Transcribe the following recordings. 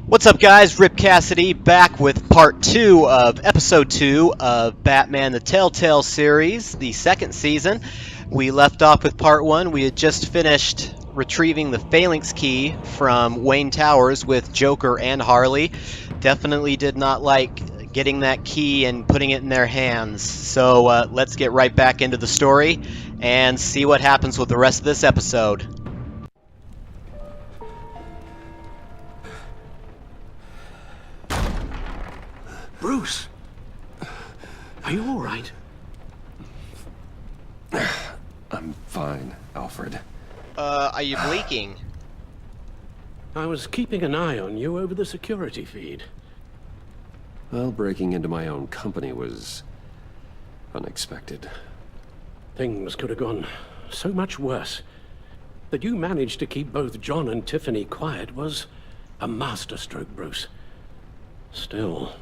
What's up, guys? Rip Cassidy back with part 2 of episode 2 of Batman the Telltale Series, the second season. We left off with part 1. We had just finished retrieving the Phalanx key from Wayne Towers with Joker and Harley. Definitely did not like getting that key and putting it in their hands. So let's get right back into the story and see what happens with the rest of this episode. Bruce, are you all right? I'm fine, Alfred. Are you bleaking? I was keeping an eye on you over the security feed. Well, breaking into my own company was unexpected. Things could have gone so much worse. That you managed to keep both John and Tiffany quiet was a masterstroke, Bruce. Still,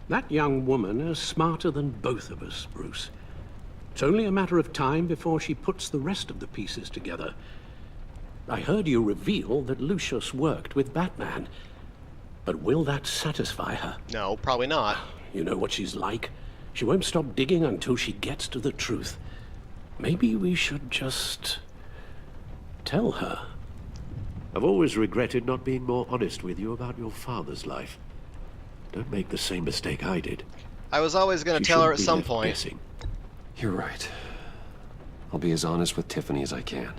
that young woman is smarter than both of us, Bruce. It's only a matter of time before she puts the rest of the pieces together. I heard you reveal that Lucius worked with Batman. But will that satisfy her? No, probably not. You know what she's like. She won't stop digging until she gets to the truth. Maybe we should just tell her. I've always regretted not being more honest with you about your father's life. Don't make the same mistake I did. I was always going to tell her at some point. Guessing. You're right. I'll be as honest with Tiffany as I can.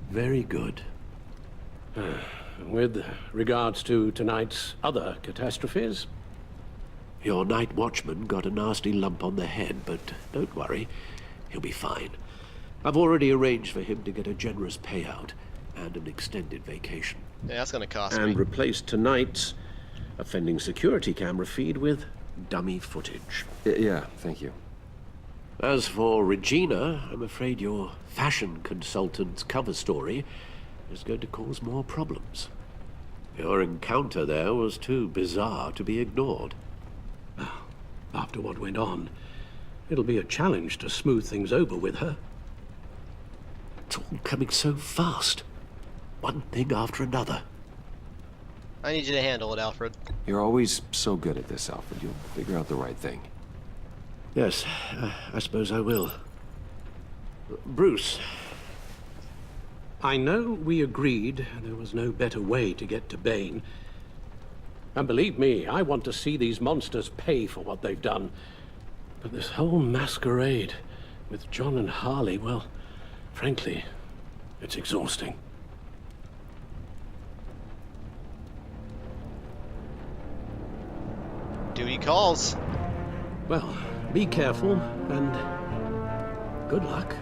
Very good. With regards to tonight's other catastrophes, your night watchman got a nasty lump on the head, but don't worry, he'll be fine. I've already arranged for him to get a generous payout and an extended vacation. Yeah, that's going to cost me. And replaced tonight's offending security camera feed with dummy footage. Yeah, thank you. As for Regina, I'm afraid your fashion consultant's cover story is going to cause more problems. Your encounter there was too bizarre to be ignored. After what went on, it'll be a challenge to smooth things over with her. It's all coming so fast. One thing after another. I need you to handle it, Alfred. You're always so good at this, Alfred. You'll figure out the right thing. Yes, I suppose I will. Bruce, I know we agreed there was no better way to get to Bane. And believe me, I want to see these monsters pay for what they've done. But this whole masquerade with John and Harley, well, frankly, it's exhausting. Duty calls. Well, be careful and good luck.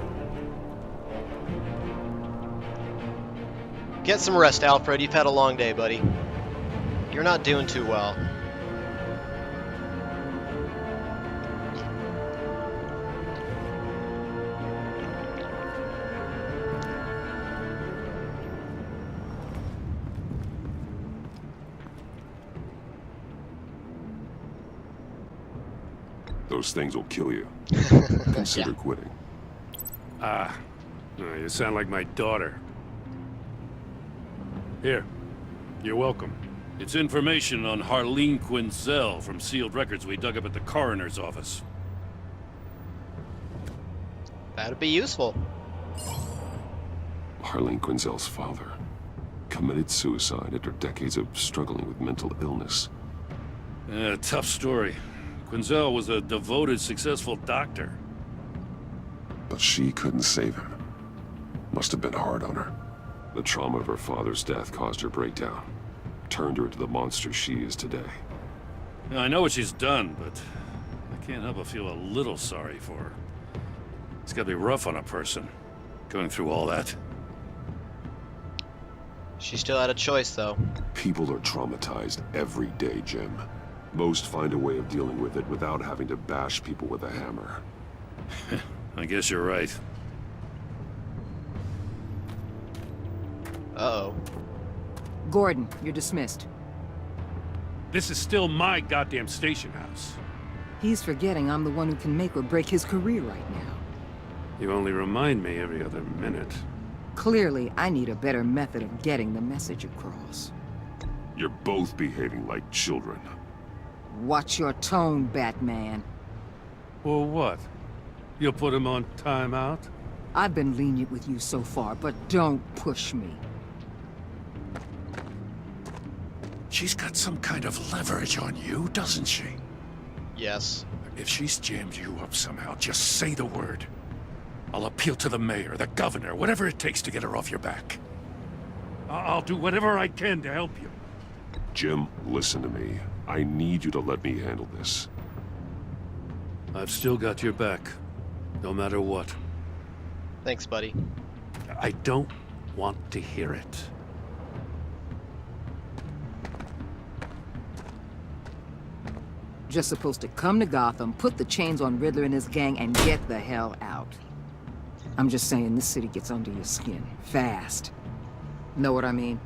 Get some rest, Alfred. You've had a long day, buddy. You're not doing too well. Those things will kill you. Consider quitting. You sound like my daughter. Here, you're welcome. It's information on Harleen Quinzel from sealed records we dug up at the coroner's office. That'd be useful. Harleen Quinzel's father committed suicide after decades of struggling with mental illness. Tough story. Quinzel was a devoted, successful doctor. But she couldn't save him. Must have been hard on her. The trauma of her father's death caused her breakdown. Turned her into the monster she is today. Now, I know what she's done, but I can't help but feel a little sorry for her. It's gotta be rough on a person, going through all that. She still had a choice, though. People are traumatized every day, Jim. Most find a way of dealing with it without having to bash people with a hammer. I guess you're right. Uh-oh. Gordon, you're dismissed. This is still my goddamn station house. He's forgetting I'm the one who can make or break his career right now. You only remind me every other minute. Clearly, I need a better method of getting the message across. You're both behaving like children. Watch your tone, Batman. Or what? You'll put him on timeout? I've been lenient with you so far, but don't push me. She's got some kind of leverage on you, doesn't she? Yes. If she's jammed you up somehow, just say the word. I'll appeal to the mayor, the governor, whatever it takes to get her off your back. I'll do whatever I can to help you. Jim, listen to me. I need you to let me handle this. I've still got your back, no matter what. Thanks, buddy. I don't want to hear it. Just supposed to come to Gotham, put the chains on Riddler and his gang, and get the hell out. I'm just saying, this city gets under your skin. Fast. Know what I mean?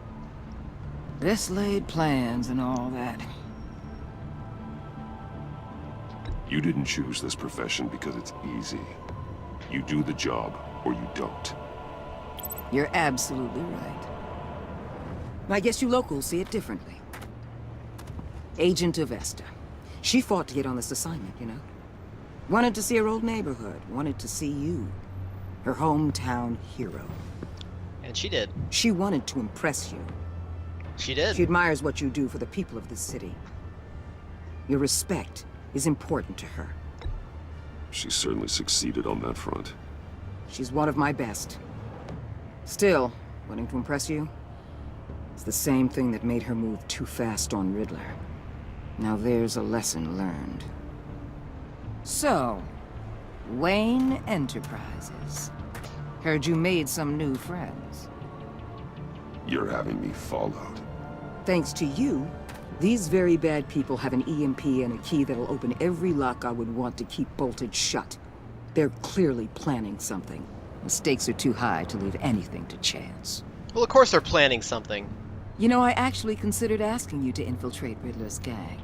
Best laid plans and all that. You didn't choose this profession because it's easy. You do the job, or you don't. You're absolutely right. I guess you locals see it differently. Agent of Vesta. She fought to get on this assignment, you know? Wanted to see her old neighborhood. Wanted to see you. Her hometown hero. And she did. She wanted to impress you. She did. She admires what you do for the people of this city. Your respect is important to her. She certainly succeeded on that front. She's one of my best. Still, wanting to impress you? It's the same thing that made her move too fast on Riddler. Now there's a lesson learned. So, Wayne Enterprises. Heard you made some new friends. You're having me followed. Thanks to you, these very bad people have an EMP and a key that'll open every lock I would want to keep bolted shut. They're clearly planning something. The stakes are too high to leave anything to chance. Well, of course they're planning something. You know, I actually considered asking you to infiltrate Riddler's gang.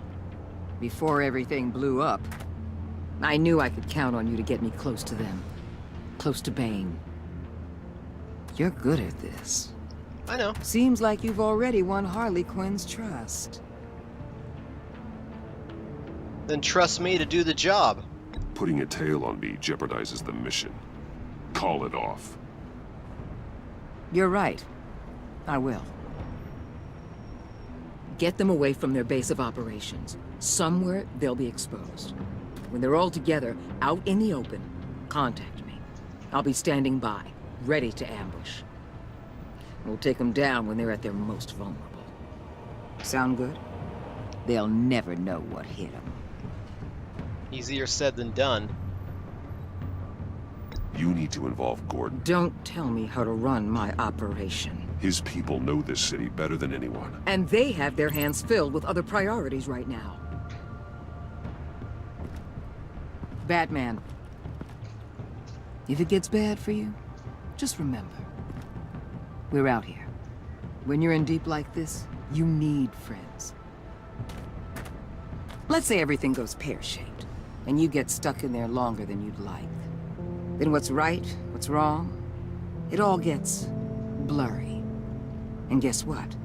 Before everything blew up, I knew I could count on you to get me close to them. Close to Bane. You're good at this. I know. Seems like you've already won Harley Quinn's trust. Then trust me to do the job. Putting a tail on me jeopardizes the mission. Call it off. You're right. I will. Get them away from their base of operations. Somewhere they'll be exposed. When they're all together, out in the open, contact me. I'll be standing by, ready to ambush. We'll take them down when they're at their most vulnerable. Sound good? They'll never know what hit them. Easier said than done. You need to involve Gordon. Don't tell me how to run my operation. His people know this city better than anyone. And they have their hands filled with other priorities right now. Batman. If it gets bad for you, just remember. We're out here. When you're in deep like this, you need friends. Let's say everything goes pear-shaped, and you get stuck in there longer than you'd like. Then what's right, what's wrong, it all gets blurry. And guess what?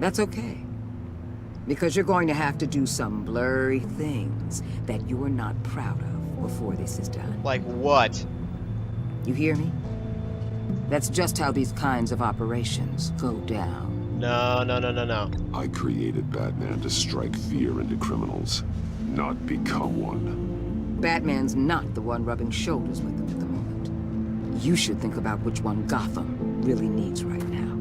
That's okay. Because you're going to have to do some blurry things that you're not proud of before this is done. Like what? You hear me? That's just how these kinds of operations go down. No. I created Batman to strike fear into criminals, not become one. Batman's not the one rubbing shoulders with them at the moment. You should think about which one Gotham really needs right now.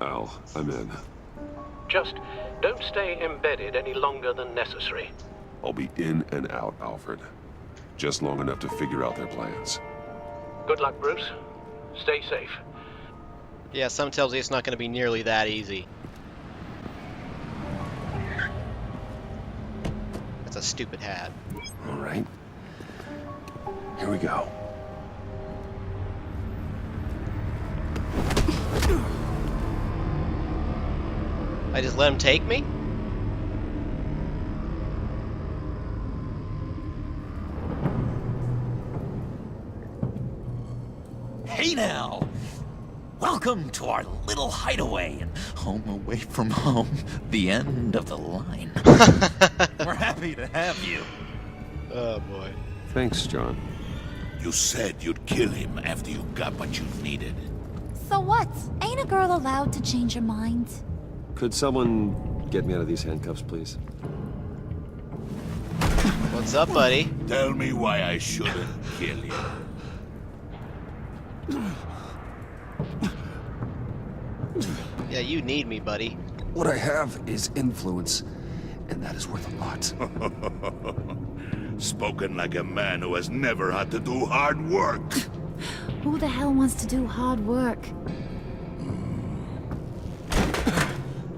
Al, I'm in. Just don't stay embedded any longer than necessary. I'll be in and out, Alfred. Just long enough to figure out their plans. Good luck, Bruce. Stay safe. Yeah, some tells you it's not going to be nearly that easy. That's a stupid hat. All right. Here we go. I just let him take me? Hey now! Welcome to our little hideaway and home away from home, the end of the line. We're happy to have you. Oh boy. Thanks, John. You said you'd kill him after you got what you needed. So what? Ain't a girl allowed to change her mind? Could someone get me out of these handcuffs, please? What's up, buddy? Tell me why I shouldn't kill you. Yeah, you need me, buddy. What I have is influence, and that is worth a lot. Spoken like a man who has never had to do hard work. Who the hell wants to do hard work?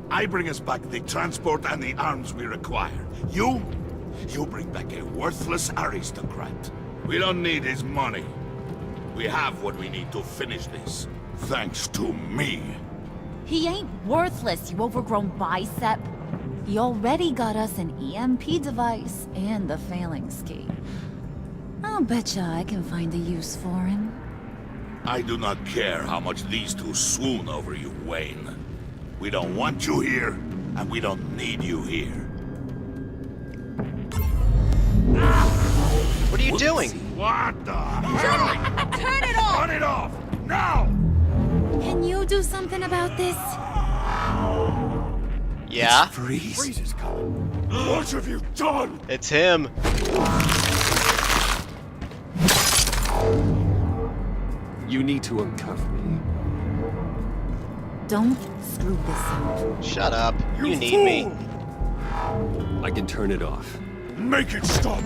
I bring us back the transport and the arms we require. You bring back a worthless aristocrat. We don't need his money. We have what we need to finish this. Thanks to me. He ain't worthless, you overgrown bicep. He already got us an EMP device and the phalanx key. I'll betcha I can find a use for him. I do not care how much these two swoon over you, Wayne. We don't want you here, and we don't need you here. What are you doing? What the Turn it off! Turn it off! Now! Can you do something about this? Yeah? Freeze is coming. What have you done? It's him. You need to uncuff me. Don't screw this up. Shut up. You need me. I can turn it off. Make it stop,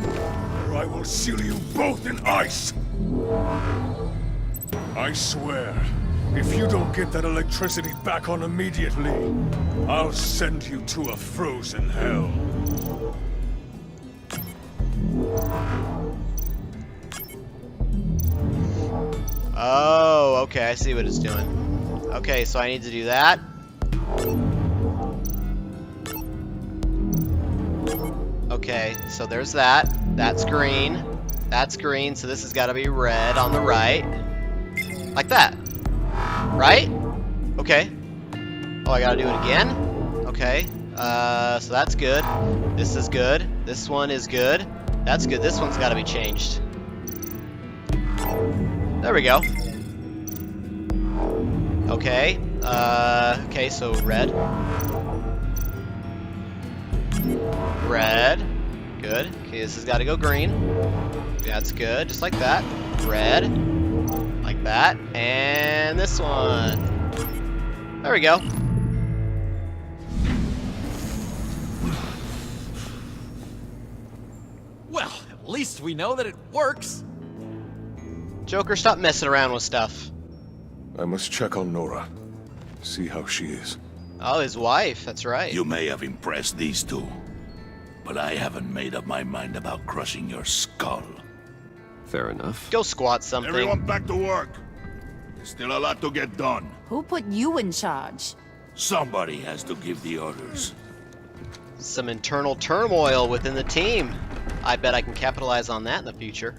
or I will seal you both in ice. I swear, if you don't get that electricity back on immediately, I'll send you to a frozen hell. Oh, okay. I see what it's doing. Okay, so I need to do that. Okay, so there's that. That's green. That's green, so this has got to be red on the right. Like that. Right? Okay. Oh, I got to do it again? Okay. So that's good. This is good. This one is good. That's good. This one's got to be changed. There we go. Okay. Okay, so red. Red. Good. Okay, this has got to go green. That's good. Just like that. Red. Like that. And this one. There we go. Well, at least we know that it works. Joker, stop messing around with stuff. I must check on Nora. See how she is. Oh, his wife. That's right. You may have impressed these two, but I haven't made up my mind about crushing your skull. Fair enough. Go squat something. Everyone back to work. There's still a lot to get done. Who put you in charge? Somebody has to give the orders. Some internal turmoil within the team. I bet I can capitalize on that in the future.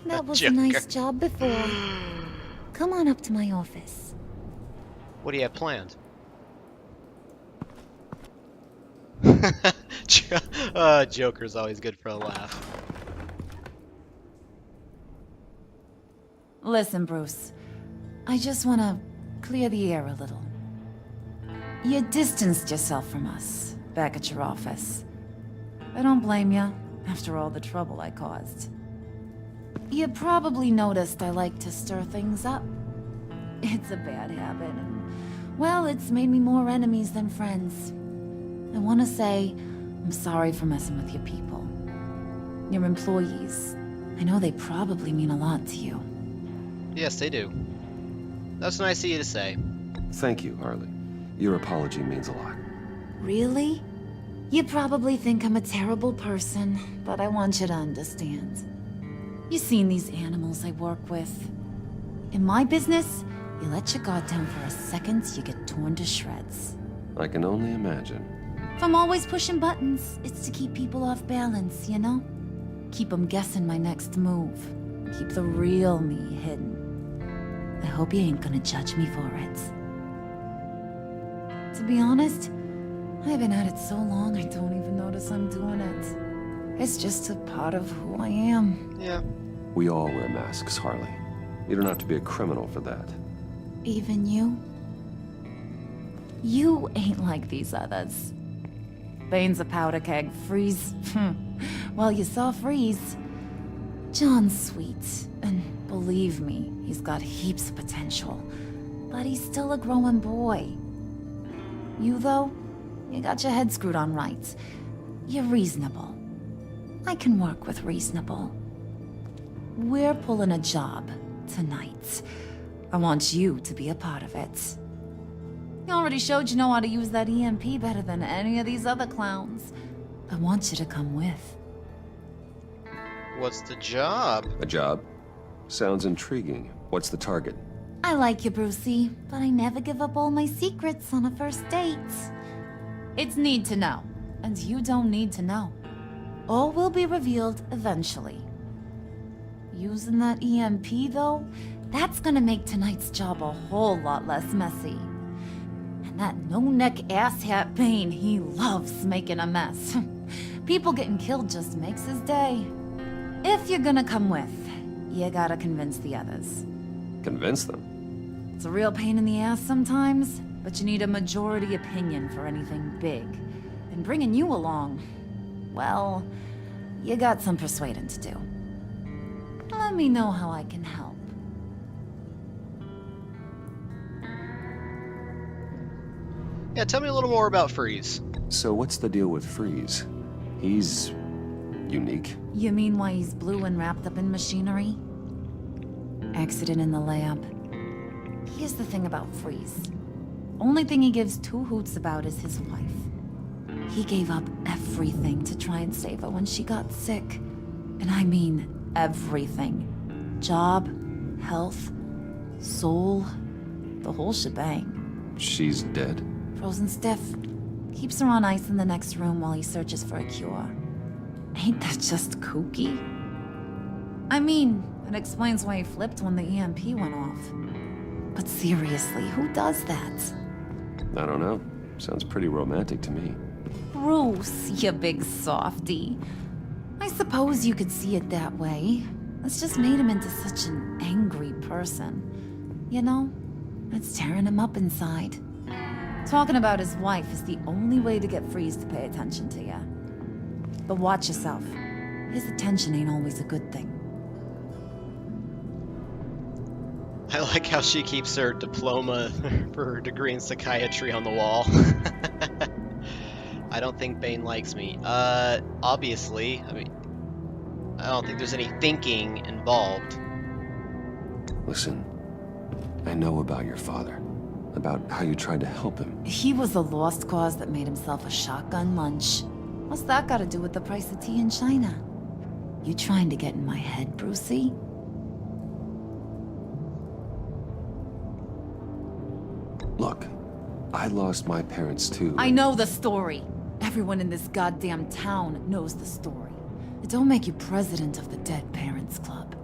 That was Joker. a nice job before. Come on up to my office. What do you have planned? Joker's always good for a laugh. Listen, Bruce. I just want to clear the air a little. You distanced yourself from us back at your office. I don't blame you, after all the trouble I caused. You probably noticed I like to stir things up. It's a bad habit, and, well, it's made me more enemies than friends. I want to say I'm sorry for messing with your people. Your employees. I know they probably mean a lot to you. Yes, they do. That's nice of you to say. Thank you, Harley. Your apology means a lot. Really? You probably think I'm a terrible person, but I want you to understand. You've seen these animals I work with. In my business, you let your guard down for a second, you get torn to shreds. I can only imagine. If I'm always pushing buttons, it's to keep people off balance, you know? Keep 'em guessing my next move. Keep the real me hidden. I hope you ain't gonna judge me for it. To be honest, I've been at it so long I don't even notice I'm doing it. It's just a part of who I am. Yeah. We all wear masks, Harley. You don't have to be a criminal for that. Even you? You ain't like these others. Bane's a powder keg. Freeze. Well, you saw Freeze. John's sweet, and believe me, he's got heaps of potential. But he's still a growing boy. You, though, you got your head screwed on right. You're reasonable. I can work with reasonable. We're pulling a job tonight. I want you to be a part of it. You already showed you know how to use that EMP better than any of these other clowns. I want you to come with. What's the job? A job? Sounds intriguing. What's the target? I like you, Brucey, but I never give up all my secrets on a first date. It's need to know, and you don't need to know. All will be revealed eventually. Using that EMP, though, that's gonna make tonight's job a whole lot less messy. And that no-neck asshat Bane, he loves making a mess. People getting killed just makes his day. If you're gonna come with, you gotta convince the others. Convince them? It's a real pain in the ass sometimes, but you need a majority opinion for anything big. And bringing you along, well, you got some persuading to do. Let me know how I can help. Yeah, tell me a little more about Freeze. So what's the deal with Freeze? He's unique. You mean why he's blue and wrapped up in machinery? Accident in the lab. Here's the thing about Freeze. Only thing he gives two hoots about is his wife. He gave up everything to try and save her when she got sick. And I mean everything. Job, health, soul, the whole shebang. She's dead? Frozen stiff. Keeps her on ice in the next room while he searches for a cure. Ain't that just kooky? I mean, it explains why he flipped when the EMP went off. But seriously, who does that? I don't know. Sounds pretty romantic to me. Bruce, you big softy. I suppose you could see it that way. It's just made him into such an angry person. You know, it's tearing him up inside. Talking about his wife is the only way to get Freeze to pay attention to you. But watch yourself. His attention ain't always a good thing. I like how she keeps her diploma for her degree in psychiatry on the wall. I don't think Bane likes me. Obviously. I mean, I don't think there's any thinking involved. Listen, I know about your father. About how you tried to help him. He was a lost cause that made himself a shotgun lunch. What's that got to do with the price of tea in China? You trying to get in my head, Brucey? Look, I lost my parents too. I know the story. Everyone in this goddamn town knows the story. It don't make you president of the Dead Parents Club.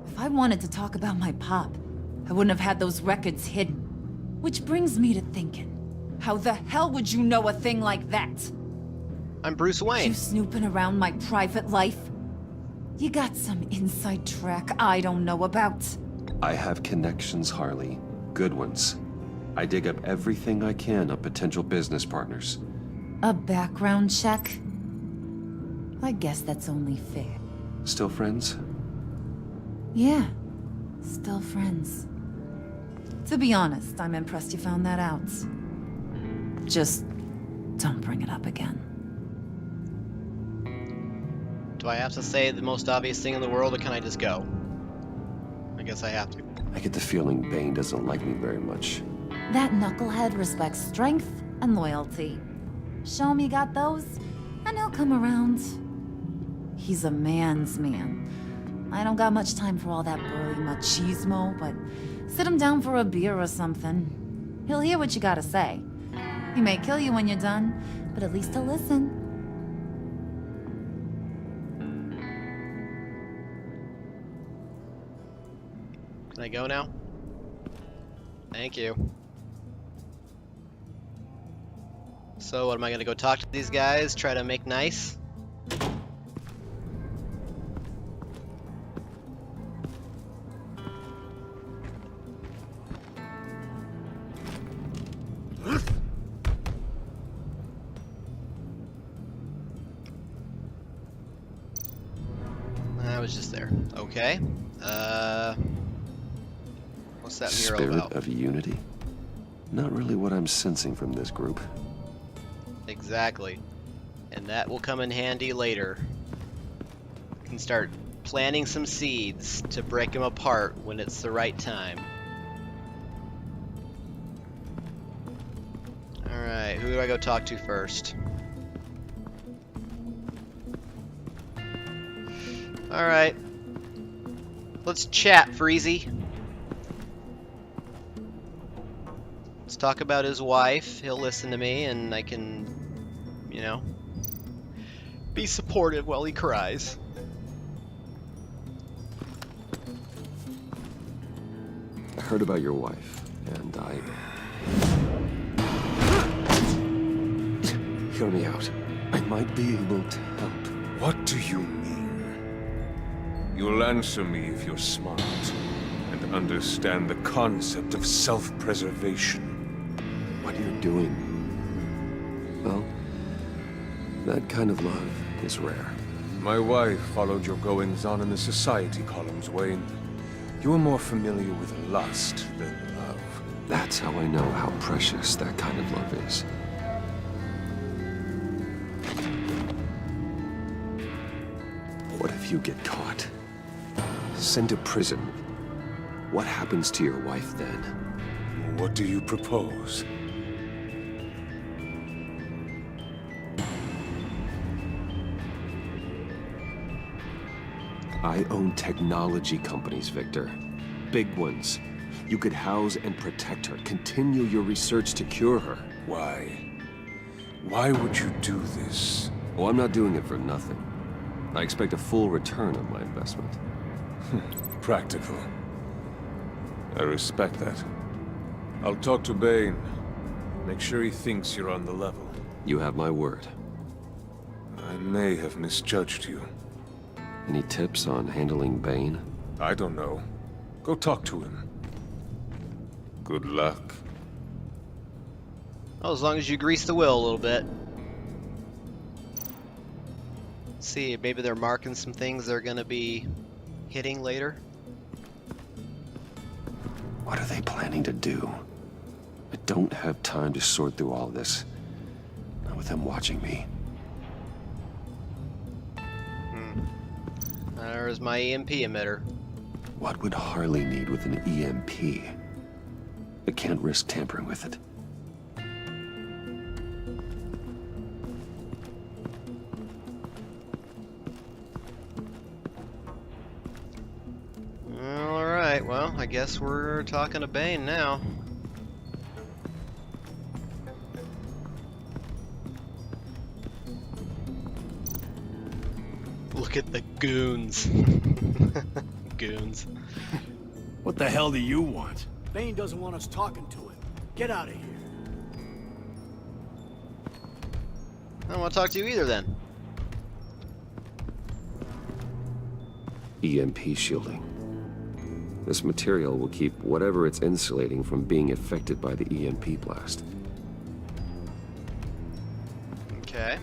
If I wanted to talk about my pop, I wouldn't have had those records hidden. Which brings me to thinking, how the hell would you know a thing like that? I'm Bruce Wayne. You snooping around my private life? You got some inside track I don't know about. I have connections, Harley. Good ones. I dig up everything I can on potential business partners. A background check? I guess that's only fair. Still friends? Yeah, still friends. To be honest, I'm impressed you found that out. Just don't bring it up again. Do I have to say the most obvious thing in the world, or can I just go? I guess I have to. I get the feeling Bane doesn't like me very much. That knucklehead respects strength and loyalty. Show him you got those, and he'll come around. He's a man's man. I don't got much time for all that burly machismo, but sit him down for a beer or something. He'll hear what you gotta say. He may kill you when you're done, but at least he'll listen. Can I go now? Thank you. So, what am I gonna go talk to these guys? Try to make nice? I was just there. Okay. What's that mural Spirit about? of unity? Not really what I'm sensing from this group. Exactly. And that will come in handy later. We can start planting some seeds to break them apart when it's the right time. Alright, who do I go talk to first? Alright. Let's chat, Freezy. Let's talk about his wife. He'll listen to me and I can, you know, be supportive while he cries. I heard about your wife, and Hear me out. I might be able to help. What do you mean? You'll answer me if you're smart and understand the concept of self-preservation. What you're doing. Well, that kind of love is rare. My wife followed your goings-on in the society columns, Wayne. You are more familiar with lust than love. That's how I know how precious that kind of love is. What if you get caught? Sent to prison? What happens to your wife then? What do you propose? I own technology companies, Victor. Big ones. You could house and protect her. Continue your research to cure her. Why? Why would you do this? Oh, I'm not doing it for nothing. I expect a full return on my investment. Practical. I respect that. I'll talk to Bane. Make sure he thinks you're on the level. You have my word. I may have misjudged you. Any tips on handling Bane? I don't know. Go talk to him. Good luck. Oh, as long as you grease the wheel a little bit. Let's see, maybe they're marking some things they're gonna be hitting later. What are they planning to do? I don't have time to sort through all this. Not with them watching me. There's my EMP emitter. What would Harley need with an EMP? I can't risk tampering with it. Alright, well, I guess we're talking to Bane now. Look at the goons. Goons. What the hell do you want? Bane doesn't want us talking to him. Get out of here. I don't want to talk to you either then. EMP shielding. This material will keep whatever it's insulating from being affected by the EMP blast. Okay.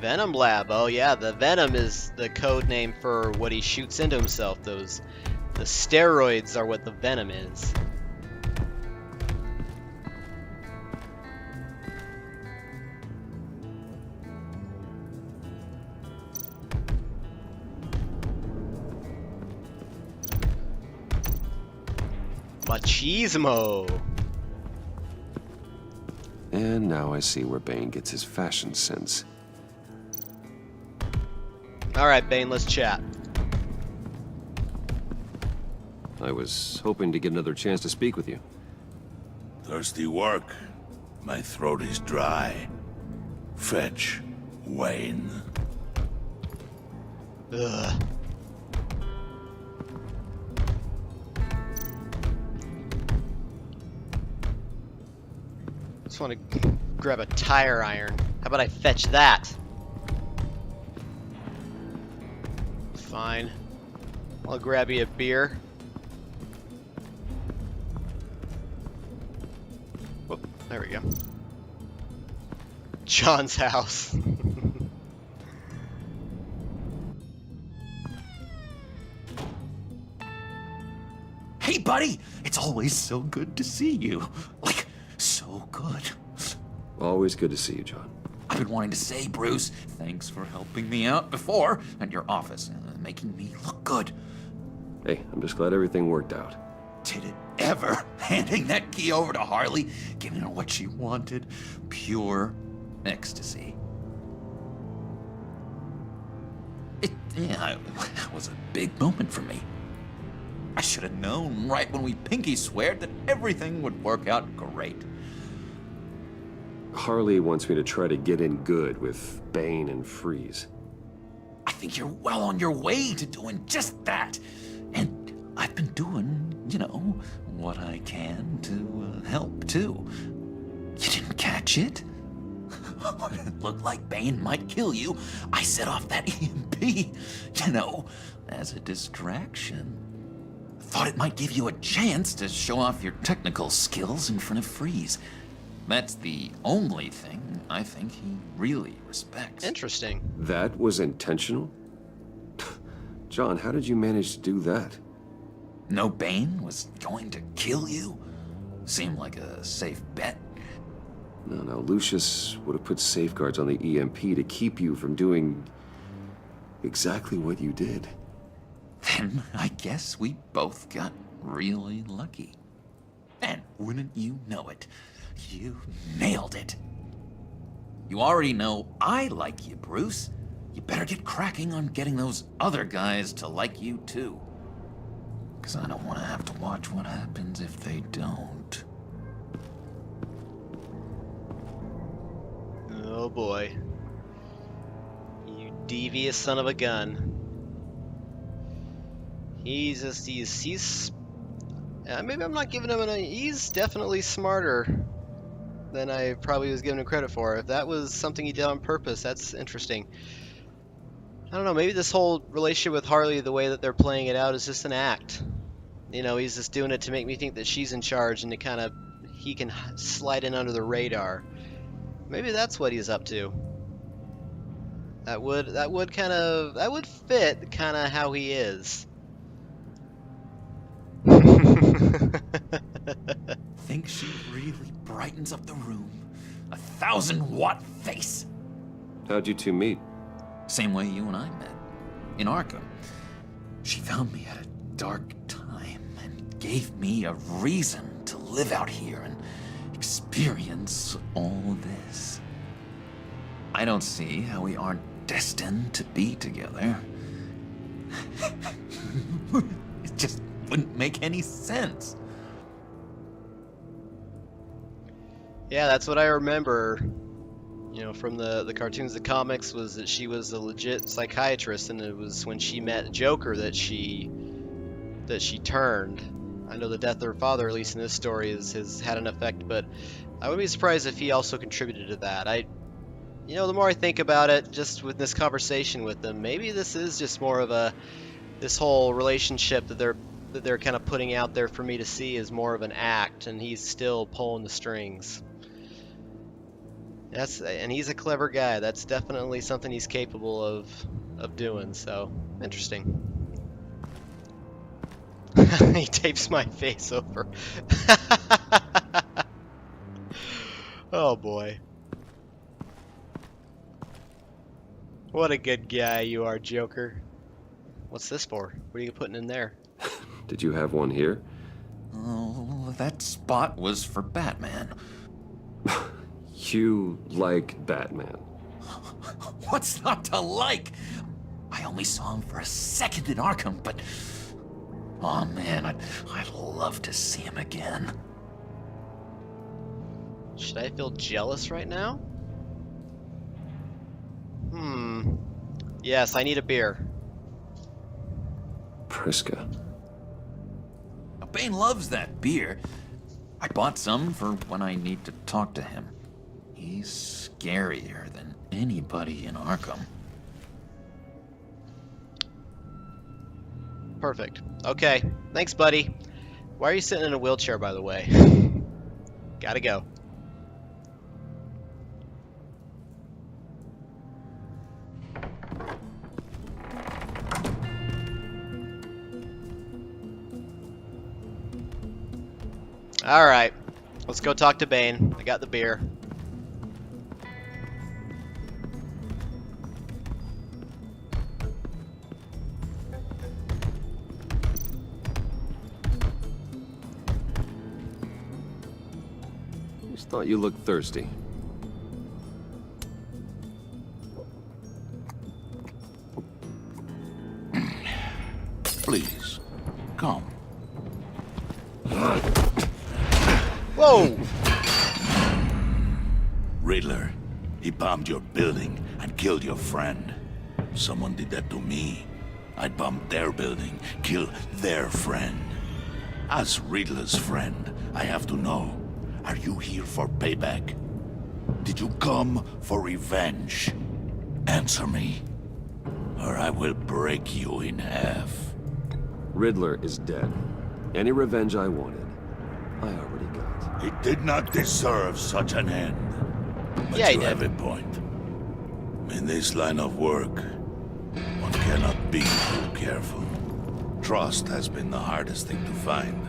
Venom Lab. Oh yeah, the Venom is the code name for what he shoots into himself. The steroids are what the Venom is. Machismo. And now I see where Bane gets his fashion sense. Alright, Bane, let's chat. I was hoping to get another chance to speak with you. Thirsty work. My throat is dry. Fetch, Wayne. Ugh. Just want to grab a tire iron. How about I fetch that? Fine. I'll grab you a beer. Whoop, there we go. John's house. Hey, buddy! It's always so good to see you. Like, so good. Always good to see you, John. I've been wanting to say, Bruce, thanks for helping me out before at your office, making me look good. Hey, I'm just glad everything worked out. Did it ever? Handing that key over to Harley, giving her what she wanted. Pure ecstasy. It was a big moment for me. I should have known right when we pinky sweared that everything would work out great. Harley wants me to try to get in good with Bane and Freeze. I think you're well on your way to doing just that. And I've been doing, you know, what I can to help, too. You didn't catch it? When it looked like Bane might kill you, I set off that EMP, you know, as a distraction. Thought it might give you a chance to show off your technical skills in front of Freeze. That's the only thing I think he really respects. Interesting. That was intentional? John, how did you manage to do that? No Bane was going to kill you? Seemed like a safe bet. No, Lucius would have put safeguards on the EMP to keep you from doing exactly what you did. Then I guess we both got really lucky. And wouldn't you know it, you nailed it. You already know I like you, Bruce. You better get cracking on getting those other guys to like you, too. 'Cause I don't want to have to watch what happens if they don't. Oh boy. You devious son of a gun. He's maybe I'm not giving him he's definitely smarter than I probably was giving him credit for. If that was something he did on purpose, that's interesting. I don't know, maybe this whole relationship with Harley, the way that they're playing it out, is just an act. You know, he's just doing it to make me think that she's in charge and to kind of, he can slide in under the radar. Maybe that's what he's up to. That would fit kind of how he is. Think she really brightens up the room. 1,000-watt face. How'd you two meet? Same way you and I met. In Arkham. She found me at a dark time and gave me a reason to live out here and experience all this. I don't see how we aren't destined to be together. It just wouldn't make any sense. Yeah, that's what I remember, you know, from the cartoons, the comics, was that she was a legit psychiatrist, and it was when she met Joker that she turned. I know the death of her father, at least in this story, has had an effect, but I wouldn't be surprised if he also contributed to that. You know, the more I think about it, just with this conversation with them, maybe this is just more of this whole relationship that they're kind of putting out there for me to see is more of an act, and he's still pulling the strings. And he's a clever guy. That's definitely something he's capable of doing. So interesting. He tapes my face over. Oh boy. What a good guy you are, Joker. What's this for? What are you putting in there? Did you have one here? Oh, that spot was for Batman. You like Batman. What's not to like? I only saw him for a second in Arkham, but... oh man, I'd love to see him again. Should I feel jealous right now? Yes, I need a beer. Priska. Now, Bane loves that beer. I bought some for when I need to talk to him. He's scarier than anybody in Arkham. Perfect. Okay. Thanks, buddy. Why are you sitting in a wheelchair, by the way? Gotta go. Alright. Let's go talk to Bane. I got the beer. Just thought you looked thirsty. Please, come. Whoa! Riddler, he bombed your building and killed your friend. Someone did that to me. I'd bomb their building, kill their friend. As Riddler's friend, I have to know, are you here for payback? Did you come for revenge? Answer me, or I will break you in half. Riddler is dead. Any revenge I wanted, I already got. He did not deserve such an end. But Yeah, he you did. have a point. In this line of work, one cannot be too careful. Trust has been the hardest thing to find,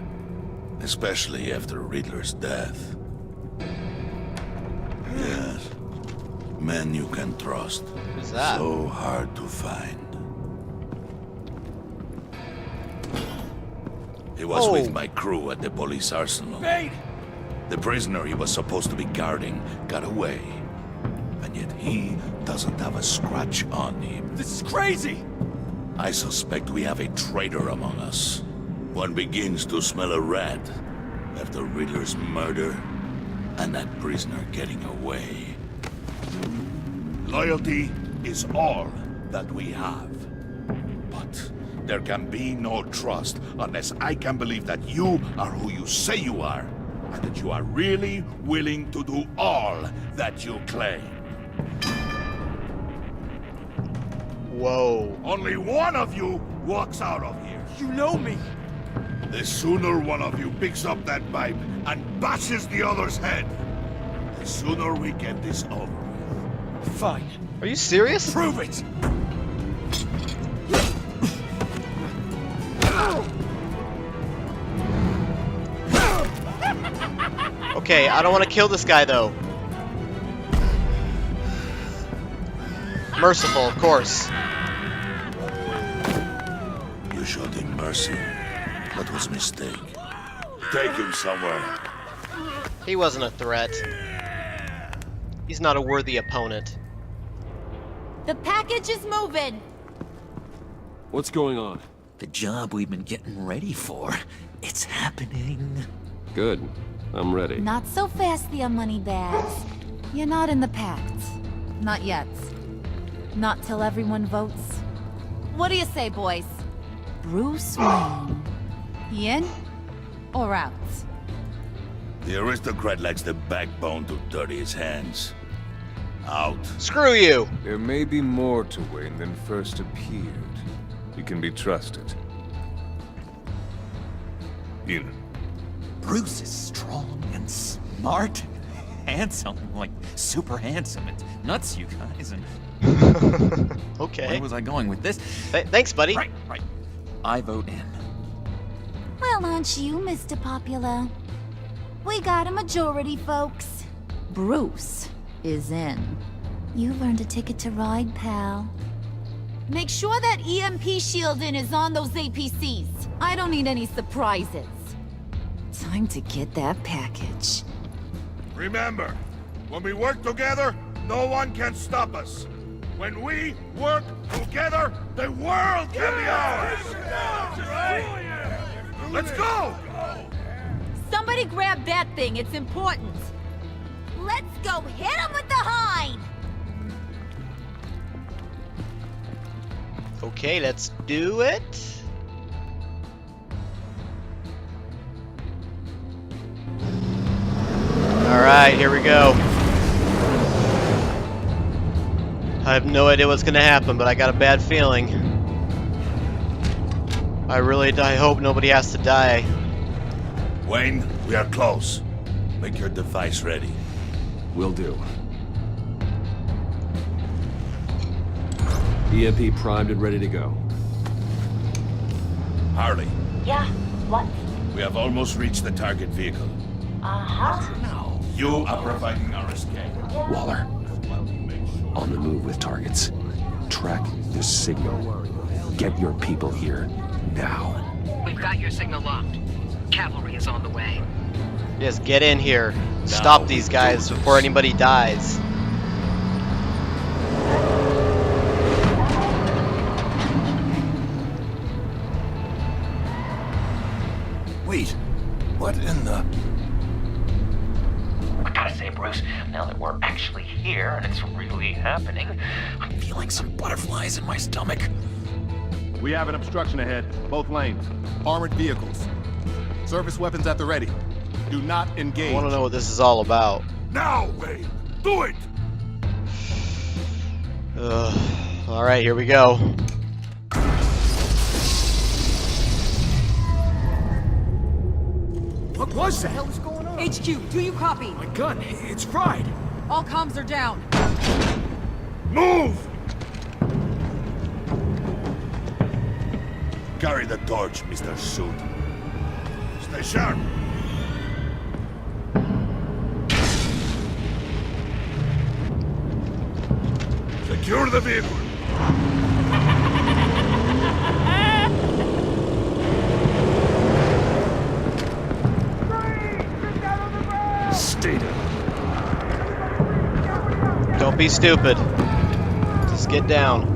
especially after Riddler's death. Yes, men you can trust. Who's that? So hard to find. He was with my crew at the police arsenal. Bane! The prisoner he was supposed to be guarding got away. And yet he doesn't have a scratch on him. This is crazy! I suspect we have a traitor among us. One begins to smell a rat after Riddler's murder and that prisoner getting away. Loyalty is all that we have. But there can be no trust unless I can believe that you are who you say you are, and that you are really willing to do all that you claim. Whoa. Only one of you walks out of here. You know me! The sooner one of you picks up that pipe and bashes the other's head, the sooner we get this over with. Fine. Are you serious? Prove it! Okay, I don't want to kill this guy though. Merciful, of course. You showed him mercy. That was a mistake. Take him somewhere. He wasn't a threat. He's not a worthy opponent. The package is moving! What's going on? The job we've been getting ready for. It's happening. Good. I'm ready. Not so fast, the money bags. You're not in the Pact. Not yet. Not till everyone votes. What do you say, boys? Bruce Wayne. He in or out? The aristocrat lacks the backbone to dirty his hands. Out. Screw you! There may be more to Wayne than first appeared. You can be trusted. In. Bruce is strong and smart, handsome, like super handsome. It's nuts, you guys. And Okay. where was I going with this? Thanks, buddy. Right. I vote in. Well, aren't you, Mr. Popular? We got a majority, folks. Bruce is in. You've earned a ticket to ride, pal. Make sure that EMP shielding is on those APCs. I don't need any surprises. Time to get that package. Remember, when we work together, no one can stop us. When we work together, the world can be ours! Let's go! Somebody grab that thing, it's important. Let's go hit him with the hind! Okay, let's do it. Alright, here we go. I have no idea what's gonna happen, but I got a bad feeling. I hope nobody has to die. Wayne, we are close. Make your device ready. Will do. EMP primed and ready to go. Harley, Yeah, what? we have almost reached the target vehicle. Uh-huh. Now, you are providing our escape. Waller, on the move with targets. Track the signal. Get your people here, now. We've got your signal locked. Cavalry is on the way. Just get in here. Stop these guys before anybody dies. Wait, what in the... I gotta say, Bruce, now that we're actually here and it's really happening, I'm feeling some butterflies in my stomach. We have an obstruction ahead, both lanes. Armored vehicles. Service weapons at the ready. Do not engage. I want to know what this is all about. Now, Wayne! Do it! Alright, here we go. What was that? What the hell is going on? HQ, do you copy? My gun, it's fried. All comms are down. Move! Carry the torch, Mr. Suit. Stay sharp. Secure the vehicle. Stay down. Don't be stupid. Just get down.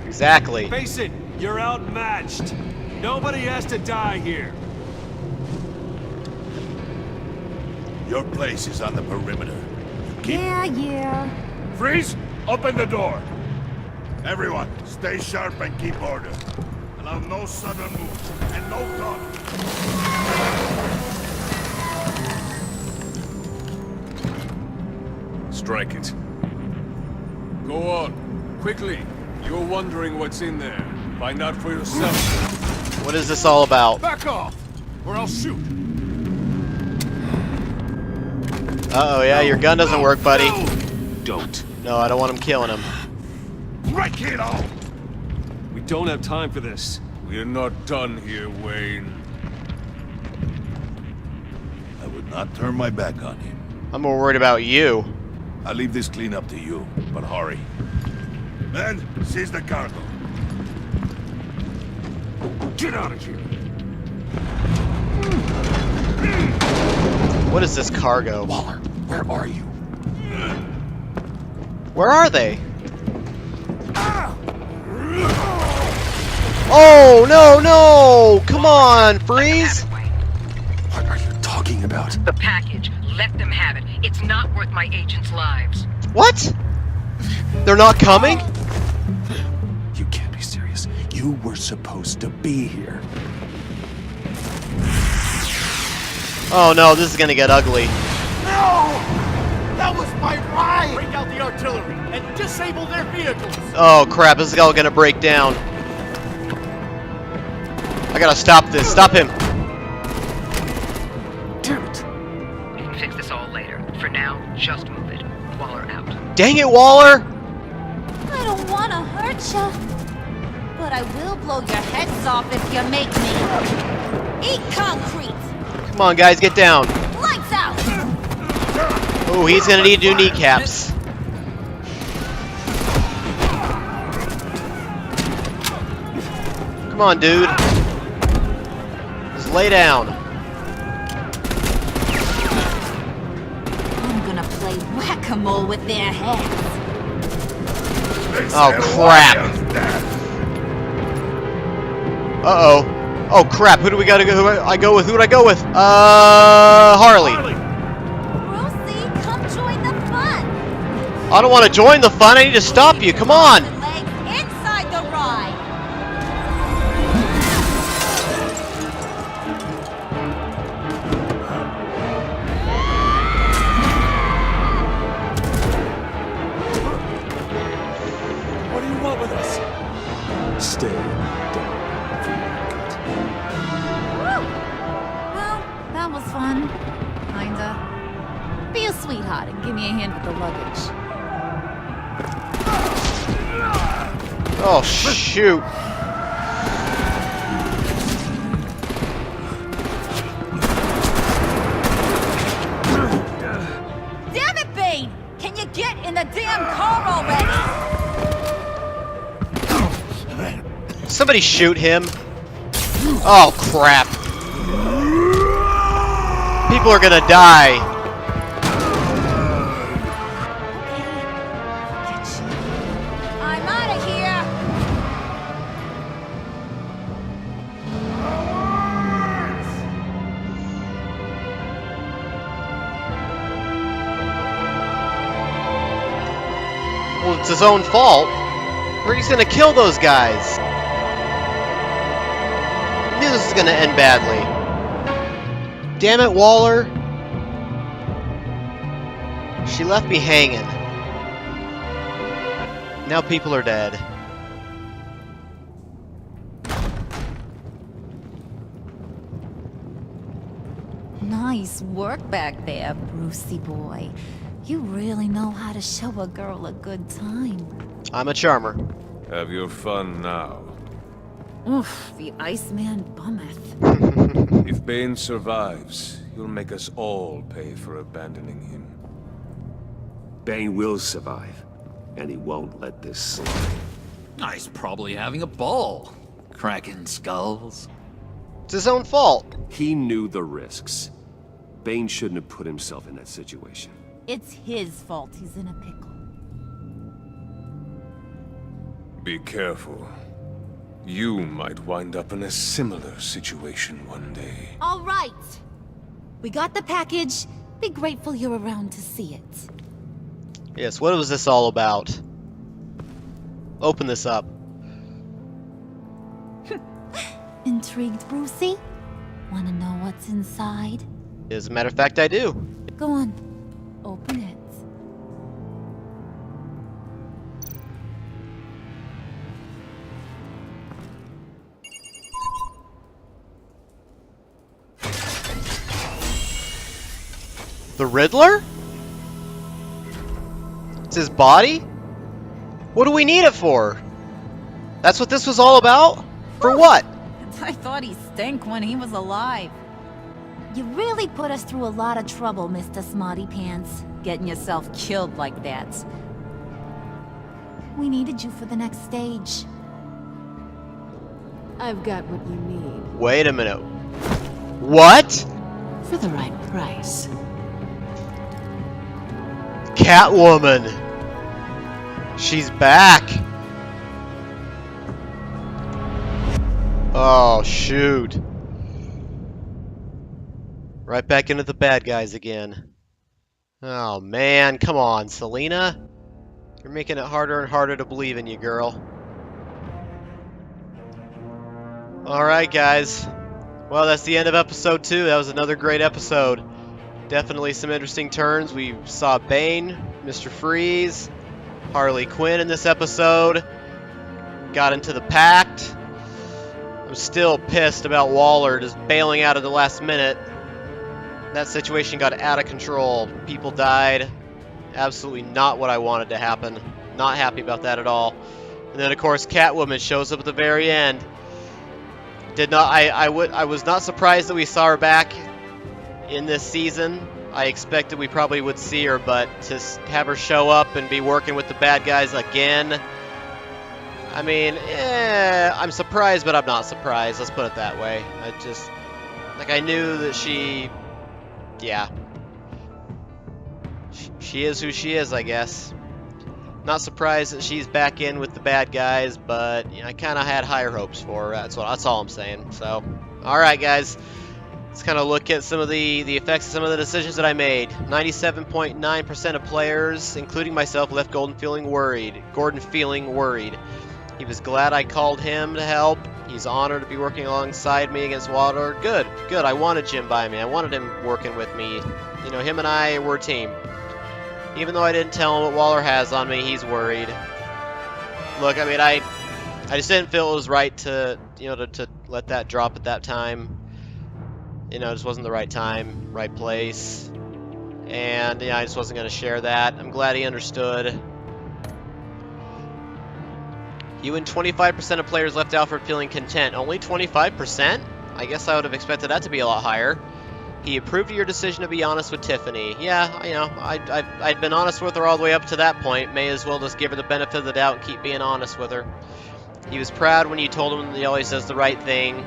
Exactly. Face it, you're outmatched. Nobody has to die here. Your place is on the perimeter. Yeah. Freeze! Open the door! Everyone, stay sharp and keep order. Allow no sudden moves, and no talk. Strike it. Go on. Quickly. You're wondering what's in there. Find out for yourself. What is this all about? Back off, or I'll shoot. Uh-oh, yeah, your gun doesn't work, buddy. Don't. No, I don't want him killing him. Break it all! We don't have time for this. We're not done here, Wayne. I would not turn my back on him. I'm more worried about you. I'll leave this clean up to you, but hurry. Men, seize the cargo. Get out of here. What is this cargo? Waller, where are you? Where are they? Oh, no! Come on, Freeze! What are you talking about? The package. Let them have it. It's not worth my agents' lives. What? They're not coming? You can't be serious. You were supposed to be here. Oh no, this is gonna get ugly. No! That was my ride! Break out the artillery and disable their vehicles! Oh crap, this is all gonna break down. I gotta stop this. Stop him. Damn it. We can fix this all later. For now, just move it. Waller out. Dang it, Waller! I don't want to hurt you, but I will blow your heads off if you make me. Eat concrete! Come on, guys, get down. Lights out! Oh, he's gonna need new kneecaps. Come on, dude. Just lay down. I'm gonna play whack-a-mole with their heads. Oh, crap. Uh-oh. Oh, crap. Who do we gotta go? Who do I go with? Who would I go with? Harley. Rosie, come join the fun! I don't want to join the fun. I need to stop you. Come on. Legs inside the ride! do you want with us? Stay down for your cut. Woo! Well, that was fun. Kinda. Be a sweetheart and give me a hand with the luggage. Oh, shoot. Damn it, Bane! Can you get in the damn car already? Somebody shoot him. Oh, crap. People are gonna die. I'm out of here! Well, it's his own fault. He's gonna kill those guys. I knew this was gonna end badly. Damn it, Waller. She left me hanging. Now people are dead. Nice work back there, Brucey boy. You really know how to show a girl a good time. I'm a charmer. Have your fun now. Oof, the Iceman bummeth. If Bane survives, you'll make us all pay for abandoning him. Bane will survive, and he won't let this slide. He's probably having a ball. Cracking skulls. It's his own fault. He knew the risks. Bane shouldn't have put himself in that situation. It's his fault he's in a pickle. Be careful. You might wind up in a similar situation one day. All right. We got the package. Be grateful you're around to see it. Yes, what was this all about? Open this up. Intrigued, Brucey? Wanna know what's inside? As a matter of fact, I do. Go on. Open it. The Riddler? It's his body? What do we need it for? That's what this was all about? For what? I thought he stank when he was alive. You really put us through a lot of trouble, Mr. Smarty Pants, getting yourself killed like that. We needed you for the next stage. I've got what you need. Wait a minute. What? For the right price. Catwoman. She's back. Oh, shoot. Right back into the bad guys again. Oh, man. Come on, Selina. You're making it harder and harder to believe in you, girl. Alright, guys. Well, that's the end of episode 2. That was another great episode. Definitely some interesting turns. We saw Bane, Mr. Freeze, Harley Quinn in this episode. Got into the Pact. I'm still pissed about Waller just bailing out at the last minute. That situation got out of control. People died. Absolutely not what I wanted to happen. Not happy about that at all. And then, of course, Catwoman shows up at the very end. I was not surprised that we saw her back in this season. I expected we probably would see her, but to have her show up and be working with the bad guys again, I mean, I'm surprised, but I'm not surprised. Let's put it that way. I knew that she is who she is, I guess. Not surprised that she's back in with the bad guys, but I kind of had higher hopes for her. That's all I'm saying. So, all right, guys. Let's kind of look at some of the effects of some of the decisions that I made. 97.9% of players, including myself, left Gordon feeling worried. He was glad I called him to help. He's honored to be working alongside me against Waller. Good. I wanted Jim by me. I wanted him working with me. You know, him and I were a team. Even though I didn't tell him what Waller has on me, he's worried. Look, I mean, I just didn't feel it was right to, you know, to let that drop at that time. You know, it just wasn't the right time, right place. And, yeah, I just wasn't going to share that. I'm glad he understood. You and 25% of players left Alfred feeling content. Only 25%? I guess I would have expected that to be a lot higher. He approved of your decision to be honest with Tiffany. Yeah, you know, I'd been honest with her all the way up to that point. May as well just give her the benefit of the doubt and keep being honest with her. He was proud when you told him that he always does the right thing.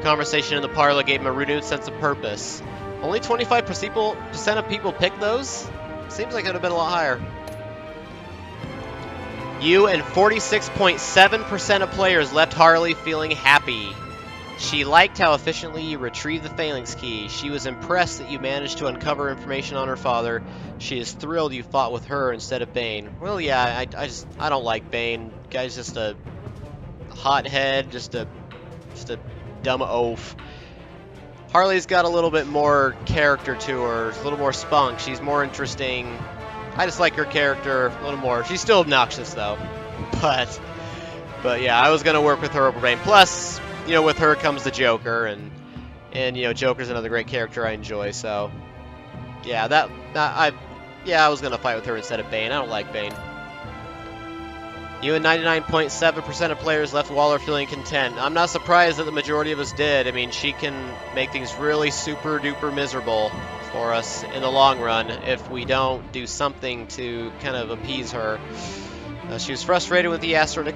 Conversation in the parlor gave him a renewed sense of purpose. Only 25% of people picked those? Seems like it would have been a lot higher. You and 46.7% of players left Harley feeling happy. She liked how efficiently you retrieved the Phalanx key. She was impressed that you managed to uncover information on her father. She is thrilled you fought with her instead of Bane. Well, yeah, I don't like Bane. Guy's just a hothead, just a dumb oaf. Harley's got a little bit more character to her, a little more spunk. She's more interesting. I just like her character a little more. She's still obnoxious though, but yeah, I was gonna work with her over Bane. Plus, you know, with her comes the Joker, and you know, Joker's another great character I enjoy. So yeah, I was gonna fight with her instead of Bane. I don't like Bane. You and 99.7% of players left Waller feeling content. I'm not surprised that the majority of us did. I mean, she can make things really super duper miserable for us in the long run if we don't do something to kind of appease her. She was frustrated when you asked her to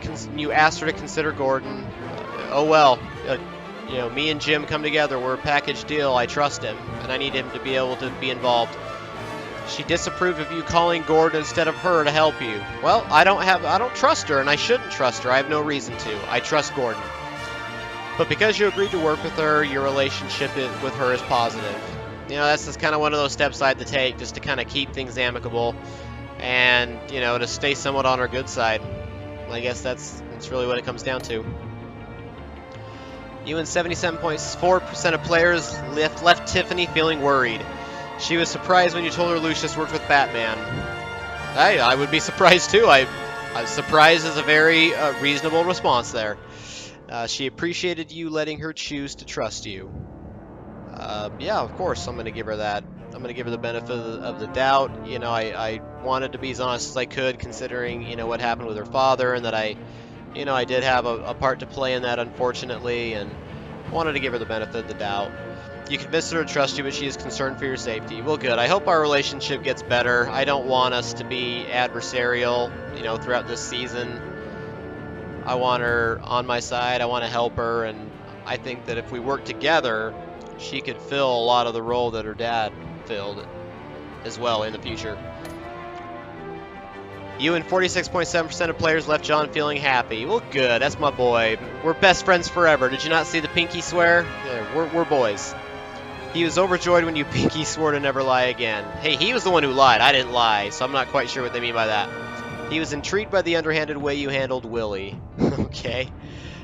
consider Gordon. Oh well, you know, me and Jim come together. We're a package deal. I trust him, and I need him to be able to be involved. She disapproved of you calling Gordon instead of her to help you. Well, I don't trust her, and I shouldn't trust her. I have no reason to. I trust Gordon. But because you agreed to work with her, your relationship with her is positive. You know, that's just kind of one of those steps I had to take just to kind of keep things amicable and, you know, to stay somewhat on her good side. I guess that's really what it comes down to. You and 77.4% of players left Tiffany feeling worried. She was surprised when you told her Lucius worked with Batman. I would be surprised too. Surprised is a very reasonable response there. She appreciated you letting her choose to trust you. Yeah, of course, I'm going to give her that. I'm going to give her the benefit of the doubt. You know, I wanted to be as honest as I could, considering, you know, what happened with her father, and that I did have a part to play in that, unfortunately, and wanted to give her the benefit of the doubt. You convinced her to trust you, but she is concerned for your safety. Well, good. I hope our relationship gets better. I don't want us to be adversarial, you know, throughout this season. I want her on my side. I want to help her, and I think that if we work together, she could fill a lot of the role that her dad filled as well in the future. You and 46.7% of players left John feeling happy. Well, good. That's my boy. We're best friends forever. Did you not see the pinky swear? Yeah, we're boys. He was overjoyed when you pinky swore to never lie again. Hey, he was the one who lied. I didn't lie, so I'm not quite sure what they mean by that. He was intrigued by the underhanded way you handled Willie. Okay.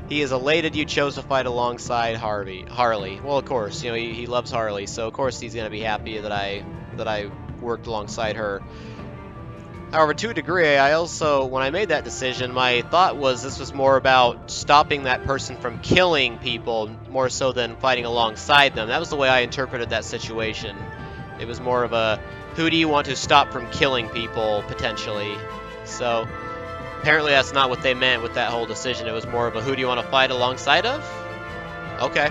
He is elated you chose to fight alongside Harley. Well, of course, you know, he loves Harley, so of course he's going to be happy that I worked alongside her. However, to a degree, when I made that decision, my thought was this was more about stopping that person from killing people, more so than fighting alongside them. That was the way I interpreted that situation. It was more of a, who do you want to stop from killing people, potentially? So, apparently that's not what they meant with that whole decision. It was more of a, who do you want to fight alongside of? Okay.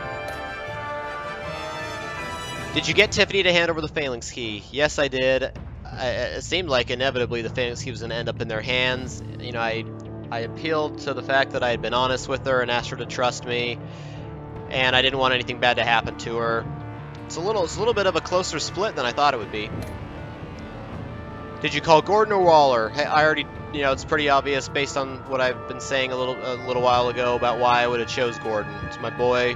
Did you get Tiffany to hand over the Phalanx key? Yes, I did. It seemed like inevitably the Phalanx key was going to end up in their hands. You know, I appealed to the fact that I had been honest with her and asked her to trust me, and I didn't want anything bad to happen to her. It's a little bit of a closer split than I thought it would be. Did you call Gordon or Waller? Hey, I already, you know, it's pretty obvious based on what I've been saying a little while ago about why I would have chose Gordon. It's my boy.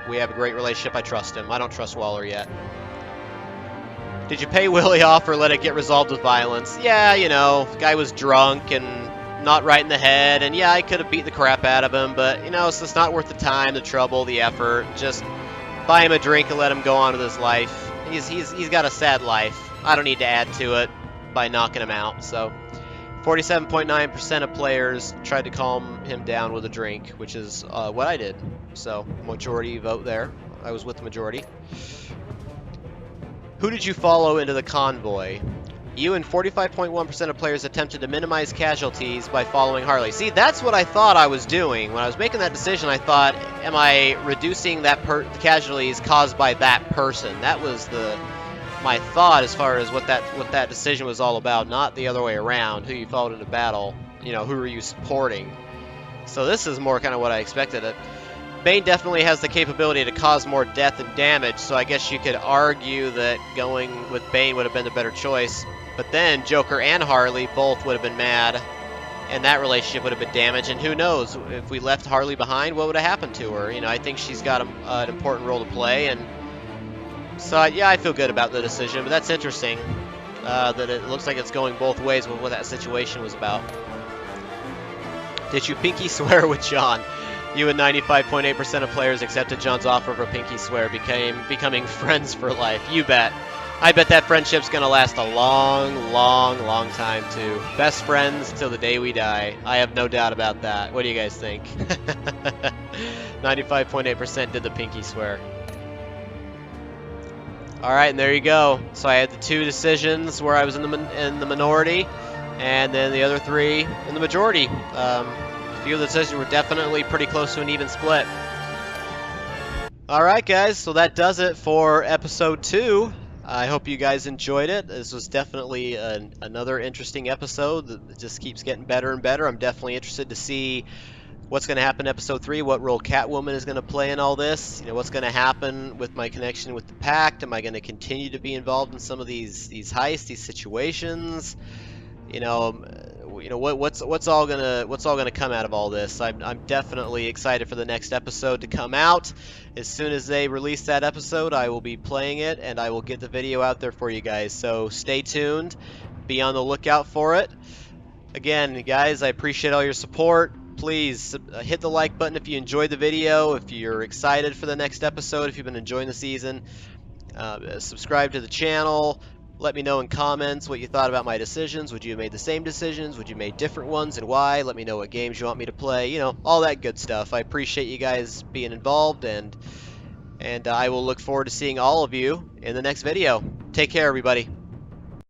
We have a great relationship. I trust him. I don't trust Waller yet. Did you pay Willie off or let it get resolved with violence? Yeah, you know, the guy was drunk and not right in the head, and yeah, I could have beat the crap out of him, but, you know, it's just not worth the time, the trouble, the effort. Just buy him a drink and let him go on with his life. He's got a sad life. I don't need to add to it by knocking him out. So 47.9% of players tried to calm him down with a drink, which is what I did. So, majority vote there. I was with the majority. Who did you follow into the convoy? You and 45.1% of players attempted to minimize casualties by following Harley. See, that's what I thought I was doing. When I was making that decision, I thought, am I reducing that casualties caused by that person? That was my thought as far as what that decision was all about, not the other way around, who you followed into battle, you know, who are you supporting. So this is more kind of what I expected. Bane definitely has the capability to cause more death and damage, so I guess you could argue that going with Bane would have been the better choice. But then Joker and Harley both would have been mad, and that relationship would have been damaged. And who knows, if we left Harley behind, what would have happened to her? You know, I think she's got an important role to play, and so yeah, I feel good about the decision. But that's interesting that it looks like it's going both ways with what that situation was about. Did you pinky swear with John? You and 95.8% of players accepted John's offer of a pinky swear, becoming friends for life. You bet. I bet that friendship's gonna last a long, long, long time too. Best friends till the day we die. I have no doubt about that. What do you guys think? 95.8% did the pinky swear. All right, and there you go. So I had the 2 decisions where I was in the minority, and then the other 3 in the majority. A few of the decisions were definitely pretty close to an even split. Alright guys, so that does it for episode 2. I hope you guys enjoyed it. This was definitely another interesting episode that just keeps getting better and better. I'm definitely interested to see what's going to happen in episode 3, what role Catwoman is going to play in all this. You know, what's going to happen with my connection with the Pact. Am I going to continue to be involved in some of these heists, these situations? You know, what's all gonna come out of all this? I'm definitely excited for the next episode to come out. As soon as they release that episode, I will be playing it, and I will get the video out there for you guys. So stay tuned, be on the lookout for it. Again, guys, I appreciate all your support. Please hit the like button if you enjoyed the video, if you're excited for the next episode, if you've been enjoying the season. Subscribe to the channel. Let me know in comments what you thought about my decisions. Would you have made the same decisions? Would you have made different ones, and why? Let me know what games you want me to play. You know, all that good stuff. I appreciate you guys being involved, and I will look forward to seeing all of you in the next video. Take care, everybody.